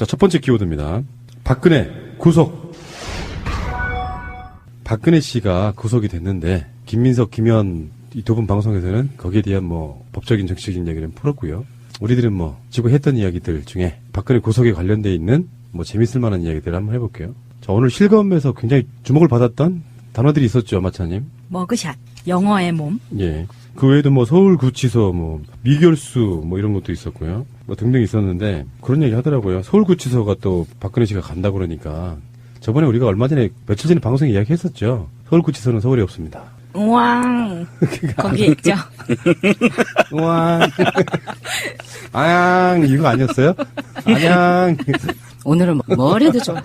자, 첫 번째 키워드입니다. 박근혜 구속. 박근혜 씨가 구속이 됐는데 김민석, 김현 이 두 분 방송에서는 거기에 대한 뭐 법적인 정치적인 이야기는 풀었고요. 우리들은 뭐 지금 했던 이야기들 중에 박근혜 구속에 관련돼 있는 뭐 재밌을 만한 이야기들을 한번 해볼게요. 자, 오늘 실검에서 굉장히 주목을 받았던 단어들이 있었죠, 마차님. 머그샷, 영어의 몸. 예. 그 외에도 뭐 서울구치소, 뭐 미결수 뭐 이런 것도 있었고요. 뭐 등등 있었는데 그런 얘기 하더라고요. 서울구치소가 또 박근혜 씨가 간다 그러니까 저번에 우리가 얼마 전에 며칠 전에 방송에 이야기했었죠. 서울구치소는 서울에 없습니다. 우왕. 거기에 있죠. 우왕. 아양 이거 아니었어요? 아양. 오늘은 뭘 해도 좋아.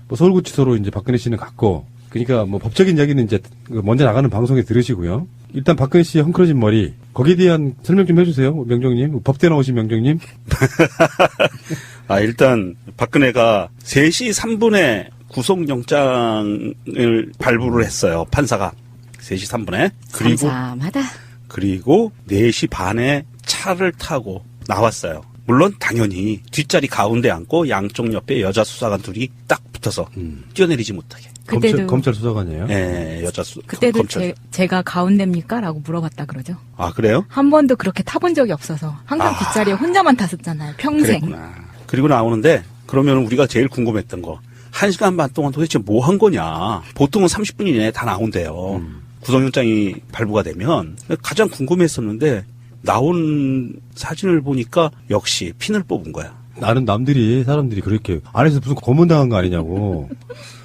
뭐 서울구치소로 이제 박근혜 씨는 갔고, 그러니까 뭐 법적인 이야기는 이제 먼저 나가는 방송에 들으시고요. 일단 박근혜 씨의 헝클어진 머리, 거기에 대한 설명 좀 해주세요, 명정님. 법대 나오신 명정님. 일단 박근혜가 3시 3분에 구속영장을 발부를 했어요. 판사가 3시 3분에. 삼삼하다. 그리고 4시 반에 차를 타고 나왔어요. 물론 당연히 뒷자리 가운데 앉고 양쪽 옆에 여자 수사관 둘이 딱 붙어서 뛰어내리지 못하게. 그때도 검찰 수사관이에요? 네, 그때도 검찰. 제가 가운데입니까? 라고 물어봤다 그러죠. 아, 그래요? 한 번도 그렇게 타본 적이 없어서 항상 뒷자리에 혼자만 탔었잖아요. 평생. 그랬구나. 그리고 나오는데 그러면 우리가 제일 궁금했던 거 1시간 반 동안 도대체 뭐 한 거냐. 보통은 30분 이내에 다 나온대요. 구속영장이 발부가 되면 가장 궁금했었는데 나온 사진을 보니까 역시 핀을 뽑은 거야. 나는 사람들이 그렇게 안에서 무슨 고문당한 거 아니냐고.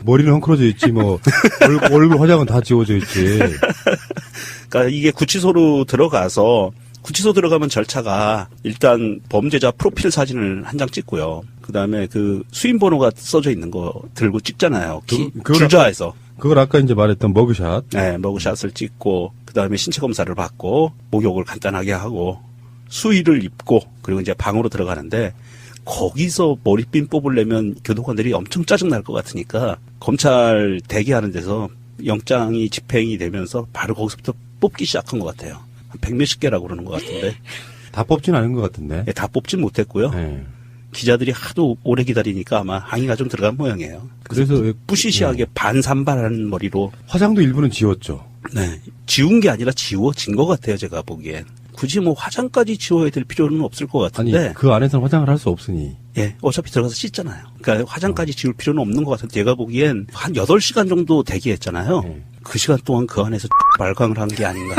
머리는 헝클어져 있지 뭐 얼굴 화장은 다 지워져 있지. 그러니까 이게 구치소로 들어가서 구치소 들어가면 절차가 일단 범죄자 프로필 사진을 한 장 찍고요. 그다음에 그 수임 번호가 써져 있는 거 들고 찍잖아요. 줄자에서. 그걸 아까 이제 말했던 머그샷. 네, 머그샷을 찍고 그다음에 신체 검사를 받고 목욕을 간단하게 하고 수의를 입고 그리고 이제 방으로 들어가는데 거기서 머리핀 뽑으려면 교도관들이 엄청 짜증 날 것 같으니까 검찰 대기하는 데서 영장이 집행이 되면서 바로 거기서부터 뽑기 시작한 것 같아요. 한 100몇십 개라고 그러는 것 같은데. 다 뽑진 않은 것 같은데. 다 뽑진 못했고요. 네. 기자들이 하도 오래 기다리니까 아마 항의가 좀 들어간 모양이에요. 그래서 뿌시시하게 반산발한 머리로. 화장도 일부는 지웠죠. 네. 지운 게 아니라 지워진 것 같아요, 제가 보기엔. 굳이 뭐 화장까지 지워야 될 필요는 없을 것 같은데. 아니, 그 안에서는 화장을 할 수 없으니. 예, 어차피 들어가서 씻잖아요. 그러니까 화장까지 지울 필요는 없는 것 같은데 제가 보기엔 한 8시간 정도 대기했잖아요. 그 시간 동안 그 안에서 발광을 한 게 아닌가.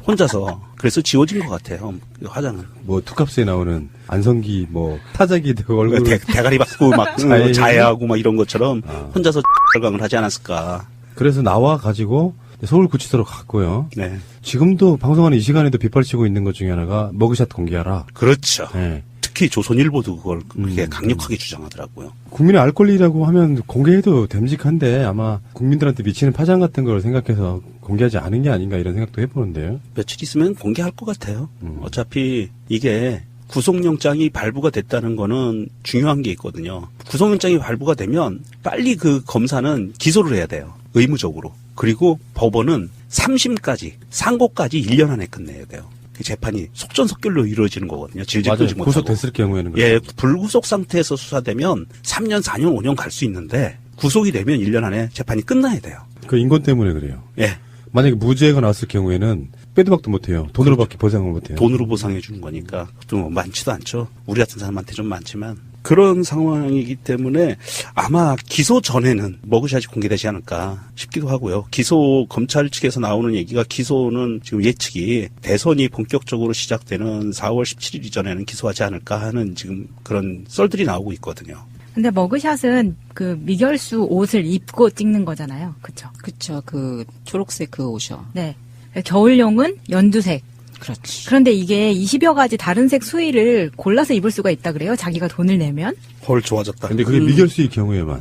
혼자서. 그래서 지워진 것 같아요, 그 화장은. 뭐 투캅스에 나오는 안성기 뭐 타자기 얼굴 대가리 받고 막 자해하고 막 이런 것처럼 혼자서 발광을 하지 않았을까. 그래서 나와 가지고 서울구치소로 갔고요. 네. 지금도 방송하는 이 시간에도 빗발치고 있는 것 중에 하나가 머그샷 공개하라. 그렇죠. 네. 특히 조선일보도 그걸 그렇게 강력하게 주장하더라고요. 국민의 알 권리라고 하면 공개해도 됨직한데 아마 국민들한테 미치는 파장 같은 걸 생각해서 공개하지 않은 게 아닌가 이런 생각도 해보는데요. 며칠 있으면 공개할 것 같아요. 어차피 이게 구속영장이 발부가 됐다는 거는 중요한 게 있거든요. 구속영장이 발부가 되면 빨리 그 검사는 기소를 해야 돼요. 의무적으로. 그리고 법원은 3심까지, 상고까지 1년 안에 끝내야 돼요. 그 재판이 속전속결로 이루어지는 거거든요. 질질 끌지 못하고. 구속됐을 경우에는. 예, 불구속 상태에서 수사되면 3년, 4년, 5년 갈 수 있는데 구속이 되면 1년 안에 재판이 끝나야 돼요. 그 인권 때문에 그래요. 예. 만약에 무죄가 나왔을 경우에는 빼도 박도 못해요. 돈으로밖에 보상을 못해요. 돈으로 보상해 주는 거니까 또 많지도 않죠. 우리 같은 사람한테 좀 많지만 그런 상황이기 때문에 아마 기소 전에는 머그샷이 공개되지 않을까 싶기도 하고요. 기소 검찰 측에서 나오는 얘기가 기소는 지금 예측이 대선이 본격적으로 시작되는 4월 17일 이전에는 기소하지 않을까 하는 지금 그런 썰들이 나오고 있거든요. 근데 머그샷은 그 미결수 옷을 입고 찍는 거잖아요. 그쵸? 그쵸. 그 초록색 그 옷이요. 네. 겨울용은 연두색. 그렇지. 그런데 이게 20여 가지 다른 색 수의를 골라서 입을 수가 있다 그래요? 자기가 돈을 내면? 헐, 좋아졌다. 근데 그게 미결수의 경우에만.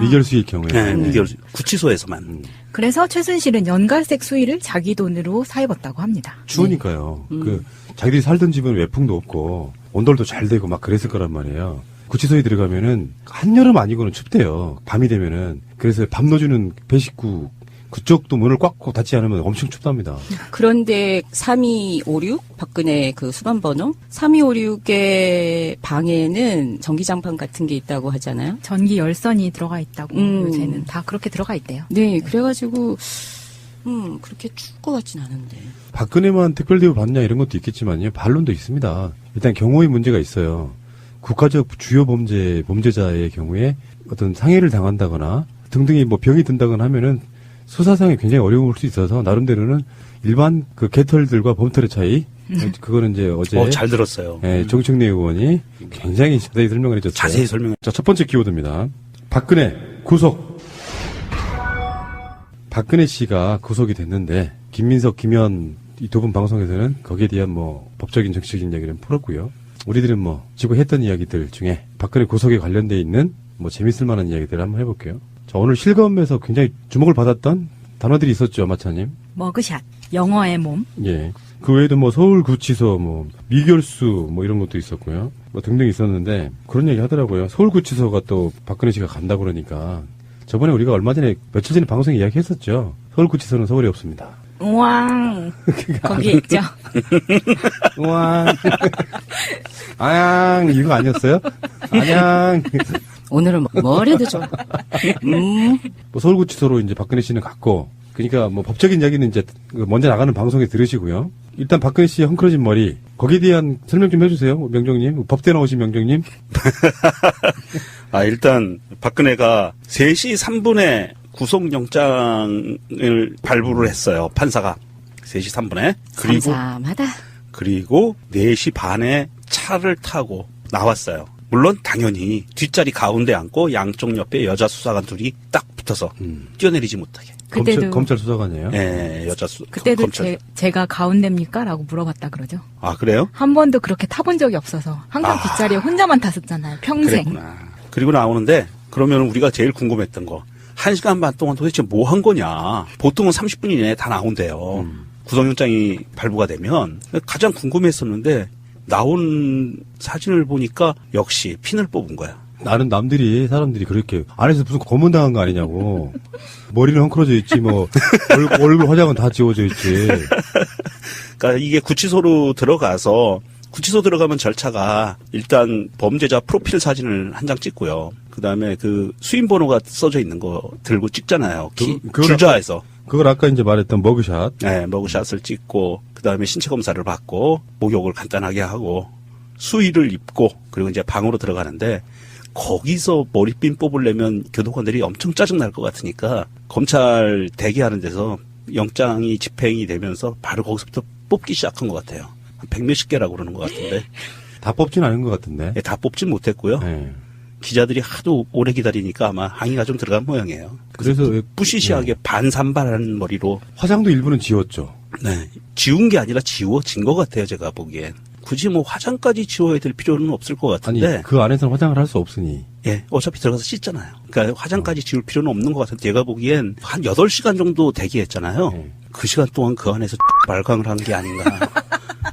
미결수의 경우에. 네, 미결수. 구치소에서만. 그래서 최순실은 연갈색 수의를 자기 돈으로 사 입었다고 합니다. 추우니까요. 그 자기들이 살던 집은 외풍도 없고 온돌도 잘 되고 막 그랬을 거란 말이에요. 구치소에 들어가면은 한여름 아니고는 춥대요. 밤이 되면은. 그래서 밥 넣어주는 배식구 그쪽도 문을 꽉 닫지 않으면 엄청 춥답니다. 그런데 3256 박근혜 그 수감번호 3256의 방에는 전기장판 같은 게 있다고 하잖아요. 전기 열선이 들어가 있다고 요새는 다 그렇게 들어가 있대요. 네, 그래가지고 그렇게 추울 것 같진 않은데. 박근혜만 특별대우 받냐 이런 것도 있겠지만요. 반론도 있습니다. 일단 경호의 문제가 있어요. 국가적 주요 범죄자의 경우에 어떤 상해를 당한다거나 등등이 뭐 병이 든다거나 하면은 수사상에 굉장히 어려울 수 있어서 나름대로는 일반 그 개털들과 범털의 차이 그거는 이제 어제 잘 들었어요. 예, 정청래 의원이 굉장히 자세히 설명을 해줬어요. 자세히 설명. 자, 첫 번째 키워드입니다. 박근혜 구속. 박근혜 씨가 구속이 됐는데 김민석, 김현 이 두 분 방송에서는 거기에 대한 뭐 법적인 정치적인 이야기를 풀었고요. 우리들은 뭐 지금 했던 이야기들 중에 박근혜 구속에 관련돼 있는 뭐 재밌을 만한 이야기들을 한번 해볼게요. 자, 오늘 실검에서 굉장히 주목을 받았던 단어들이 있었죠, 마차님. 머그샷, 영어의 몸. 예. 그 외에도 뭐 서울구치소, 뭐 미결수 뭐 이런 것도 있었고요. 뭐 등등 있었는데 그런 얘기 하더라고요. 서울구치소가 또 박근혜 씨가 간다 그러니까 저번에 우리가 얼마 전에 며칠 전에 방송에 이야기했었죠. 서울구치소는 서울에 없습니다. 우왕. 거기 있죠. 우왕. 아양 이거 아니었어요? 아양. 오늘은 뭘 해도 좋아. 뭐 서울구치소로 이제 박근혜 씨는 갔고, 그러니까 뭐 법적인 이야기는 이제 먼저 나가는 방송에 들으시고요. 일단 박근혜 씨의 헝클어진 머리 거기에 대한 설명 좀 해주세요, 명정님. 법대 나오신 명정님. 일단 박근혜가 3시 3분에 구속영장을 발부를 했어요. 판사가 3시 3분에. 삼삼하다. 그리고 4시 반에 차를 타고 나왔어요. 물론 당연히 뒷자리 가운데 앉고 양쪽 옆에 여자 수사관 둘이 딱 붙어서 뛰어내리지 못하게. 그때도 검찰 수사관이에요. 네, 그때도 검찰. 제가 가운데입니까? 라고 물어봤다 그러죠. 아, 그래요? 한 번도 그렇게 타본 적이 없어서 항상 뒷자리에 혼자만 탔었잖아요. 평생. 그랬구나. 그리고 나오는데 그러면 우리가 제일 궁금했던 거 1시간 반 동안 도대체 뭐 한 거냐. 보통은 30분 이내에 다 나온대요. 구속영장이 발부가 되면 가장 궁금했었는데 나온 사진을 보니까 역시 핀을 뽑은 거야. 나는 사람들이 그렇게 안에서 무슨 고문당한 거 아니냐고. 머리는 헝클어져 있지 뭐 얼굴 화장은 다 지워져 있지. 그러니까 이게 구치소로 들어가서 구치소 들어가면 절차가 일단 범죄자 프로필 사진을 한 장 찍고요. 그다음에 그 수임 번호가 써져 있는 거 들고 찍잖아요. 줄자에서. 그걸 아까 이제 말했던 머그샷. 네, 머그샷을 찍고 그다음에 신체 검사를 받고 목욕을 간단하게 하고 수의를 입고 그리고 이제 방으로 들어가는데 거기서 머리핀 뽑으려면 교도관들이 엄청 짜증날 것 같으니까 검찰 대기하는 데서 영장이 집행이 되면서 바로 거기서부터 뽑기 시작한 것 같아요. 한 100몇십 개라고 그러는 것 같은데. 다 뽑진 않은 것 같은데. 네, 다 뽑진 못했고요. 네. 기자들이 하도 오래 기다리니까 아마 항의가 좀 들어간 모양이에요. 그래서 뿌시시하게 반산발한 머리로. 화장도 일부는 지웠죠. 네. 지운 게 아니라 지워진 것 같아요, 제가 보기엔. 굳이 뭐 화장까지 지워야 될 필요는 없을 것 같은데. 아니, 그 안에서는 화장을 할 수 없으니. 예, 어차피 들어가서 씻잖아요. 그러니까 화장까지 지울 필요는 없는 것 같은데 제가 보기엔 한 8시간 정도 대기했잖아요. 그 시간 동안 그 안에서 발광을 한 게 아닌가.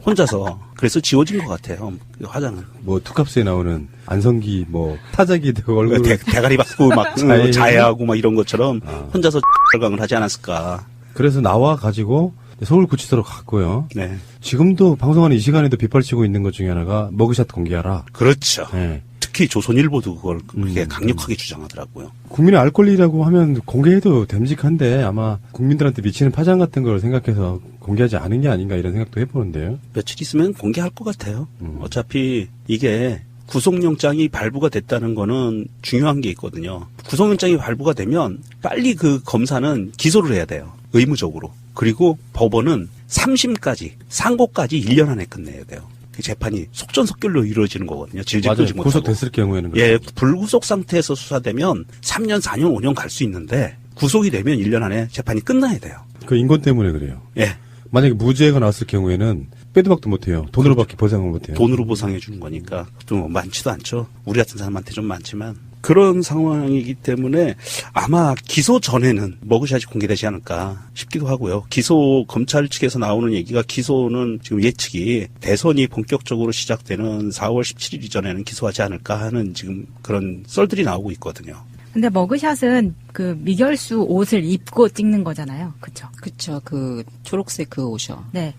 혼자서. 그래서 지워진 것 같아요, 그 화장은. 뭐 투캅스에 나오는 안성기 뭐 타자기 되고 얼굴 대가리 받고 막 자해하고 막 이런 것처럼 혼자서 발광을 하지 않았을까. 그래서 나와 가지고 서울구치소로 갔고요. 네. 지금도 방송하는 이 시간에도 빗발치고 있는 것 중에 하나가 머그샷 공개하라. 그렇죠. 네. 특히 조선일보도 그걸 그렇게 강력하게 주장하더라고요. 국민의 알 권리라고 하면 공개해도 됨직한데 아마 국민들한테 미치는 파장 같은 걸 생각해서 공개하지 않은 게 아닌가 이런 생각도 해보는데요. 며칠 있으면 공개할 것 같아요. 어차피 이게 구속영장이 발부가 됐다는 거는 중요한 게 있거든요. 구속영장이 발부가 되면 빨리 그 검사는 기소를 해야 돼요. 의무적으로. 그리고 법원은 3심까지, 상고까지 1년 안에 끝내야 돼요. 그 재판이 속전속결로 이루어지는 거거든요. 질질 끌지 못하고. 구속됐을 경우에는. 예, 불구속 상태에서 수사되면 3년, 4년, 5년 갈 수 있는데 구속이 되면 1년 안에 재판이 끝나야 돼요. 그 인권 때문에 그래요. 예. 만약에 무죄가 나왔을 경우에는 빼도 박도 못해요. 돈으로밖에 보상을 못해요. 돈으로 보상해 주는 거니까 좀 많지도 않죠. 우리 같은 사람한테 좀 많지만 그런 상황이기 때문에 아마 기소 전에는 머그샷이 공개되지 않을까 싶기도 하고요. 기소 검찰 측에서 나오는 얘기가 기소는 지금 예측이 대선이 본격적으로 시작되는 4월 17일 이전에는 기소하지 않을까 하는 지금 그런 썰들이 나오고 있거든요. 근데 머그샷은 그 미결수 옷을 입고 찍는 거잖아요. 그쵸? 그쵸. 그 초록색 그 옷이요. 네.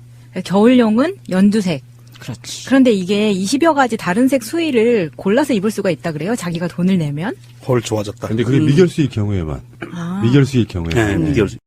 겨울용은 연두색. 그렇지. 그런데 이게 20여 가지 다른 색 수의를 골라서 입을 수가 있다 그래요. 자기가 돈을 내면. 헐 좋아졌다. 근데 그게 미결수일 경우에만. 아. 미결수일 경우에만. 네, 미결